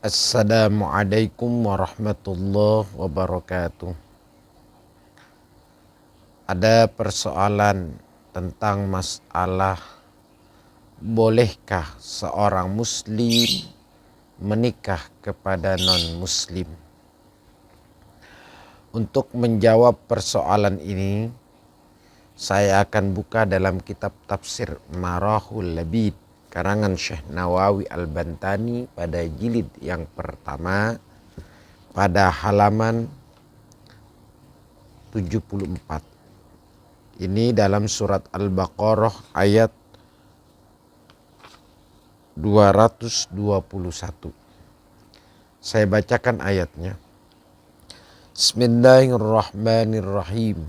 Assalamualaikum warahmatullahi wabarakatuh. Ada persoalan tentang masalah bolehkah seorang muslim menikah kepada non-muslim. Untuk menjawab persoalan ini, saya akan buka dalam kitab tafsir Marahul Labid karangan Syekh Nawawi Al-Bantani pada jilid yang pertama pada halaman 74. Ini dalam surat Al-Baqarah ayat 221. Saya bacakan ayatnya. Bismillahirrahmanirrahim.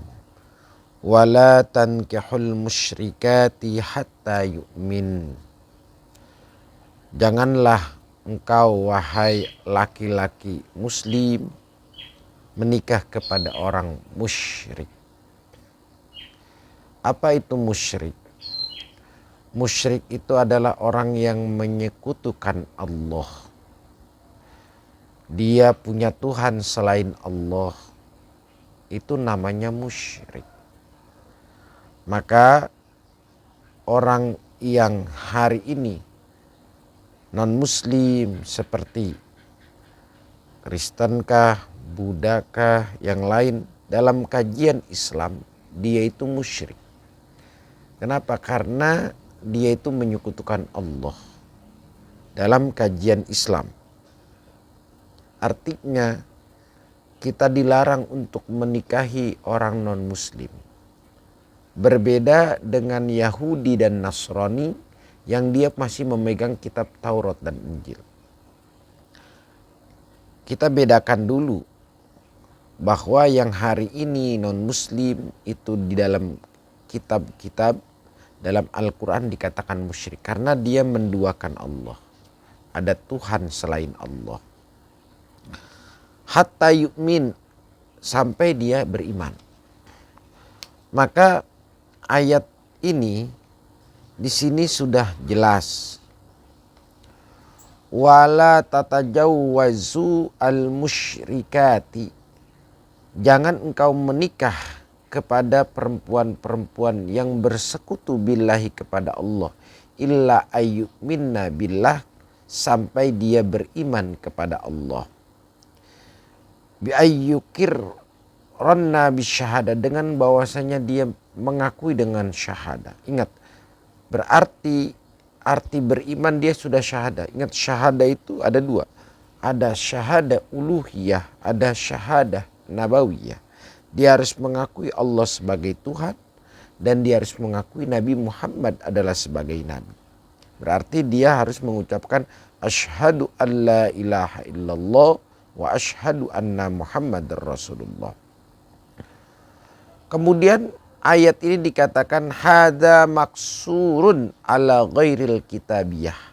Wala tankihul musyrikati hatta yu'min. Janganlah engkau wahai laki-laki muslim menikah kepada orang musyrik. Apa itu musyrik? Musyrik itu adalah orang yang menyekutukan Allah. Dia punya Tuhan selain Allah. Itu namanya musyrik. Maka orang yang hari ini non-muslim seperti Kristenkah, Buddhakah, yang lain, dalam kajian Islam dia itu musyrik. Kenapa? Karena dia itu menyekutukan Allah dalam kajian Islam. Artinya kita dilarang untuk menikahi orang non-muslim. Berbeda dengan Yahudi dan Nasrani yang dia masih memegang kitab Taurat dan Injil. Kita bedakan dulu bahwa yang hari ini non-muslim itu di dalam kitab-kitab dalam Al-Quran dikatakan musyrik karena dia menduakan Allah. Ada Tuhan selain Allah. Hatta yu'min, sampai dia beriman. Maka ayat ini di sini sudah jelas. Wala tatajawwazu al-musyrikati. Jangan engkau menikah kepada perempuan-perempuan yang bersekutu billahi kepada Allah. Illa ayyuminna billah, sampai dia beriman kepada Allah. Bi ayyukir ronna bisyahada, dengan bahwasanya dia mengakui dengan syahada. Ingat, berarti arti beriman dia sudah syahada. Ingat, syahada itu ada dua. Ada syahada uluhiyah, ada syahada nabawiyah. Dia harus mengakui Allah sebagai Tuhan dan dia harus mengakui Nabi Muhammad adalah sebagai Nabi. Berarti dia harus mengucapkan asyhadu an la ilaha illallah wa asyhadu anna Muhammadar Rasulullah. Kemudian ayat ini dikatakan hadza maksurun ala ghairil kitabiyah.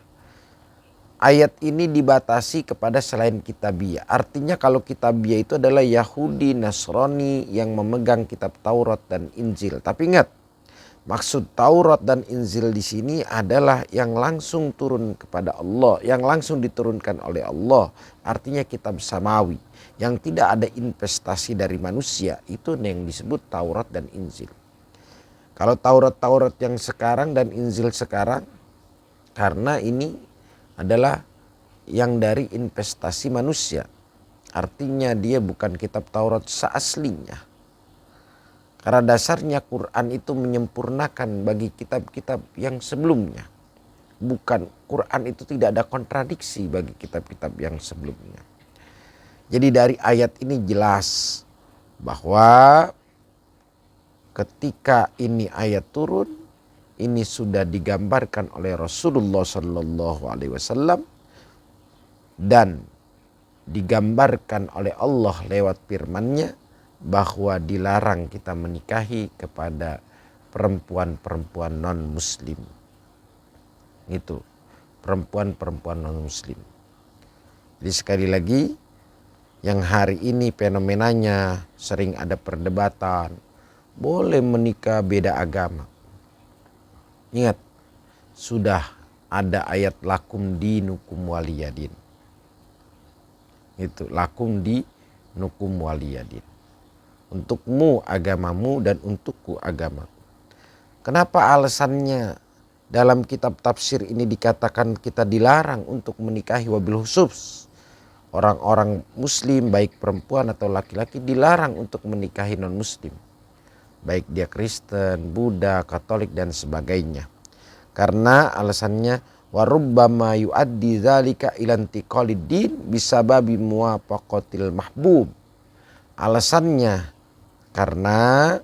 Ayat ini dibatasi kepada selain kitabiyah. Artinya kalau kitabiyah itu adalah Yahudi, Nasrani yang memegang kitab Taurat dan Injil. Tapi ingat, maksud Taurat dan Injil di sini adalah yang langsung turun kepada Allah, yang langsung diturunkan oleh Allah. Artinya kitab samawi yang tidak ada investasi dari manusia, itu yang disebut Taurat dan Injil. Kalau Taurat yang sekarang dan Injil sekarang, karena ini adalah yang dari investasi manusia. Artinya dia bukan kitab Taurat seaslinya. Karena dasarnya Quran itu menyempurnakan bagi kitab-kitab yang sebelumnya. Bukan, Quran itu tidak ada kontradiksi bagi kitab-kitab yang sebelumnya. Jadi dari ayat ini jelas bahwa ketika ini ayat turun, ini sudah digambarkan oleh Rasulullah SAW dan digambarkan oleh Allah lewat firman-Nya bahwa dilarang kita menikahi kepada perempuan-perempuan non-muslim. Itu, perempuan-perempuan non-muslim. Jadi sekali lagi, yang hari ini fenomenanya sering ada perdebatan, boleh menikah beda agama. Ingat, sudah ada ayat lakum dinukum waliyadin. Itu lakum di nukum waliyadin. Untukmu agamamu dan untukku agamaku. Kenapa alasannya dalam kitab tafsir ini dikatakan kita dilarang untuk menikahi wabil khusus? Orang-orang muslim baik perempuan atau laki-laki dilarang untuk menikahi non muslim. Baik dia Kristen, Buddha, Katolik dan sebagainya. Karena alasannya warubbama yuaddi dzalika ila intiqalid din bisababi muwafaqatil mahbub. Alasannya karena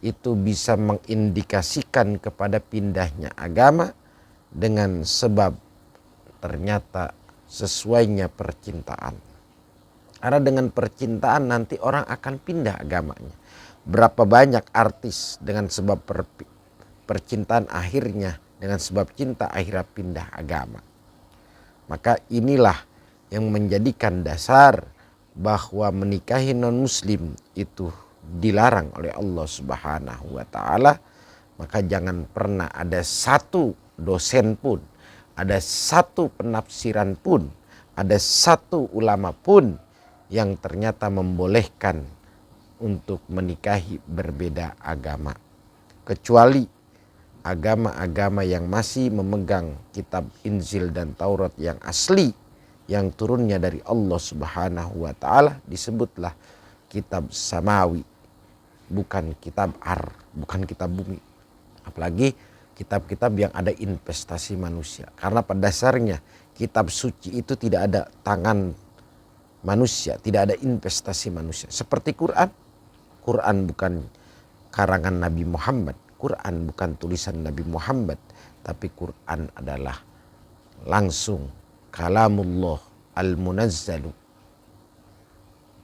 itu bisa mengindikasikan kepada pindahnya agama dengan sebab ternyata sesuainya percintaan. Karena dengan percintaan nanti orang akan pindah agamanya. Berapa banyak artis dengan sebab percintaan akhirnya dengan sebab cinta akhirnya pindah agama. Maka inilah yang menjadikan dasar bahwa menikahi non muslim itu dilarang oleh Allah Subhanahu wa taala. Maka jangan pernah ada satu dosen pun, ada satu penafsiran pun, ada satu ulama pun yang ternyata membolehkan untuk menikahi berbeda agama, kecuali agama-agama yang masih memegang kitab Injil dan Taurat yang asli, yang turunnya dari Allah Subhanahu wa taala, disebutlah kitab samawi, bukan kitab bukan kitab bumi. Apalagi kitab-kitab yang ada investasi manusia. Karena pada dasarnya kitab suci itu tidak ada tangan manusia, tidak ada investasi manusia. Seperti Quran. Quran bukan karangan Nabi Muhammad. Quran bukan tulisan Nabi Muhammad. Tapi Quran adalah langsung kalamullah al-munazzalu.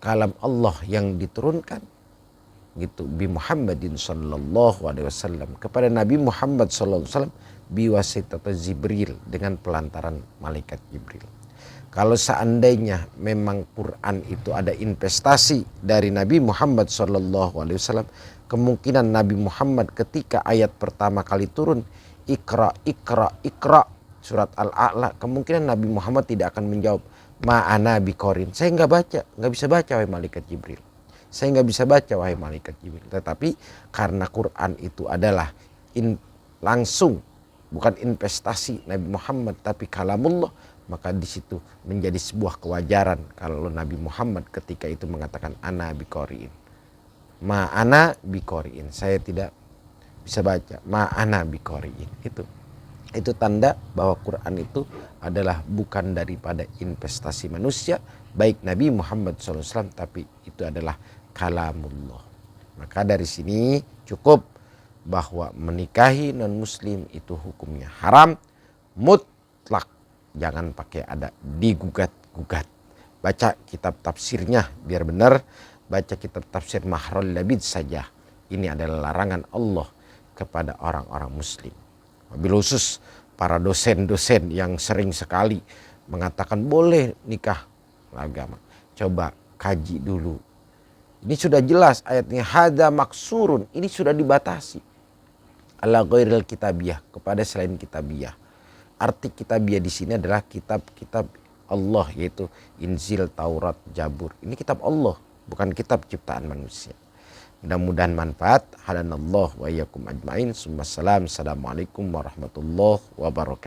Kalam Allah yang diturunkan gitu bi Muhammadin sallallahu alaihi wasallam kepada Nabi Muhammad sallallahu alaihi wasallam biwasitata Jibril, dengan pelantaran malaikat Jibril. Kalau seandainya memang Quran itu ada investasi dari Nabi Muhammad sallallahu alaihi wasallam, kemungkinan Nabi Muhammad ketika ayat pertama kali turun Iqra Iqra Iqra surat Al-A'la, kemungkinan Nabi Muhammad tidak akan menjawab ma'ana biqorin, saya nggak bisa baca wahai malaikat Jibril. Saya nggak bisa baca wahai malaikat Jibril. Tetapi karena Quran itu adalah langsung, bukan investasi Nabi Muhammad tapi kalamullah, maka di situ menjadi sebuah kewajaran kalau Nabi Muhammad ketika itu mengatakan ana biqoriin. Ma ana biqoriin, saya tidak bisa baca. Ma ana biqoriin. Itu tanda bahwa Quran itu adalah bukan daripada investasi manusia, baik Nabi Muhammad SAW, tapi itu adalah kalamullah. Maka dari sini cukup bahwa menikahi non muslim itu hukumnya haram mutlak. Jangan pakai ada digugat-gugat. Baca kitab tafsirnya biar benar. Baca kitab tafsir Mahrul Labid saja. Ini adalah larangan Allah kepada orang-orang muslim. Wabil khusus para dosen-dosen yang sering sekali mengatakan boleh nikah agama. Coba kaji dulu. Ini sudah jelas ayatnya, hadza maksurun, ini sudah dibatasi. Ala ghairil kitabiyah, kepada selain kitabiyah. Arti kitabiyah di sini adalah kitab-kitab Allah, yaitu Injil, Taurat, Zabur. Ini kitab Allah, bukan kitab ciptaan manusia. Mudah-mudahan manfaat. Hadanallahu wa iyyakum ajmain. Assalamualaikum warahmatullahi wabarakatuh.